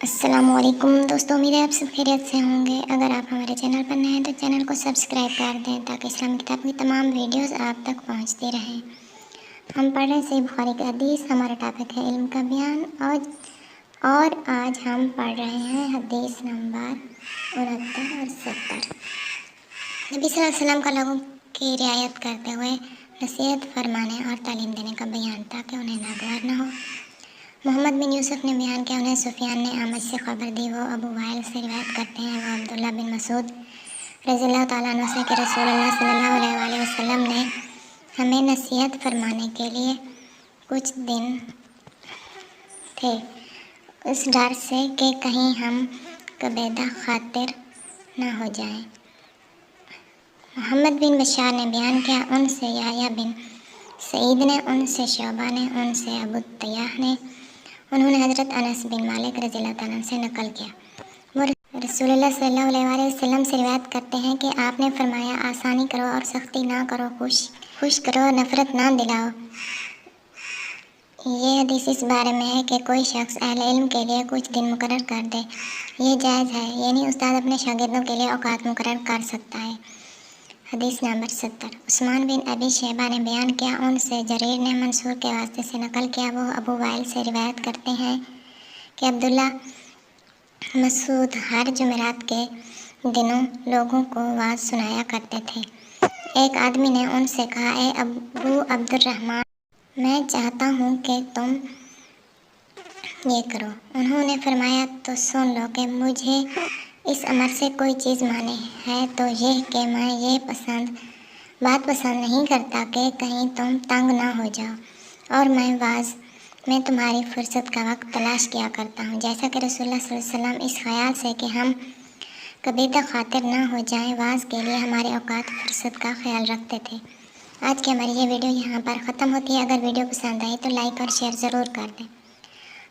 السلام علیکم دوستوں، امید ہے آپ سب خیریت سے ہوں گے۔ اگر آپ ہمارے چینل پر نئے ہیں تو چینل کو سبسکرائب کر دیں تاکہ اسلامی کتاب کی تمام ویڈیوز آپ تک پہنچتی رہیں۔ ہم پڑھ رہے ہیں صحیح بخاری کی حدیث، ہمارا ٹاپک ہے علم کا بیان، اور آج ہم پڑھ رہے ہیں حدیث نمبر 69 اور 70۔ نبی صلی اللہ علیہ وسلم کا لوگوں کی رعایت کرتے ہوئے نصیحت فرمانے اور تعلیم دینے کا بیان تاکہ انہیں ناگوار نہ ہو۔ محمد بن یوسف نے بیان کیا، انہیں سفیان نے اعمش سے خبر دی، وہ ابو وائل سے روایت کرتے ہیں، وہ عبداللہ بن مسعود رضی اللہ تعالیٰ عنہ سے کہ رسول اللہ صلی اللہ علیہ وآلہ وسلم نے ہمیں نصیحت فرمانے کے لیے کچھ دن تھے، اس ڈر سے کہ کہیں ہم کبیدہ خاطر نہ ہو جائیں۔ محمد بن بشار نے بیان کیا، ان سے یحییٰ بن سعید نے، ان سے شعبہ نے، ان سے ابو طیاح نے، انہوں نے حضرت انس بن مالک رضی اللہ تعالیٰ عنہ سے نقل کیا، وہ رسول اللہ صلی اللہ علیہ وآلہ وسلم سے روایت کرتے ہیں کہ آپ نے فرمایا، آسانی کرو اور سختی نہ کرو، خوش کرو اور نفرت نہ دلاؤ۔ یہ حدیث اس بارے میں ہے کہ کوئی شخص اہل علم کے لیے کچھ دن مقرر کر دے، یہ جائز ہے، یعنی استاد اپنے شاگردوں کے لیے اوقات مقرر کر سکتا ہے۔ حدیث نمبر 70۔ عثمان بن ابی شیبہ نے بیان کیا، ان سے جریر نے منصور کے واسطے سے نقل کیا، وہ ابو وائل سے روایت کرتے ہیں کہ عبداللہ مسعود ہر جمعرات کے دنوں لوگوں کو وعظ سنایا کرتے تھے۔ ایک آدمی نے ان سے کہا، اے ابو عبد الرحمن، میں چاہتا ہوں کہ تم یہ کرو۔ انہوں نے فرمایا، تو سن لو کہ مجھے اس امر سے کوئی چیز مانع ہے تو یہ کہ میں یہ بات پسند نہیں کرتا کہ کہیں تم تنگ نہ ہو جاؤ، اور میں وعظ میں تمہاری فرصت کا وقت تلاش کیا کرتا ہوں، جیسا کہ رسول اللہ صلی اللہ علیہ وسلم اس خیال سے کہ ہم کبیدہ خاطر نہ ہو جائیں وعظ کے لیے ہمارے اوقات فرصت کا خیال رکھتے تھے۔ آج کی ہماری یہ ویڈیو یہاں پر ختم ہوتی ہے۔ اگر ویڈیو پسند آئی تو لائک اور شیئر ضرور کر دیں۔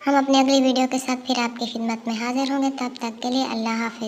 ہم اپنی اگلی ویڈیو کے ساتھ پھر آپ کی خدمت میں حاضر ہوں گے، تب تک کے لیے اللہ حافظ۔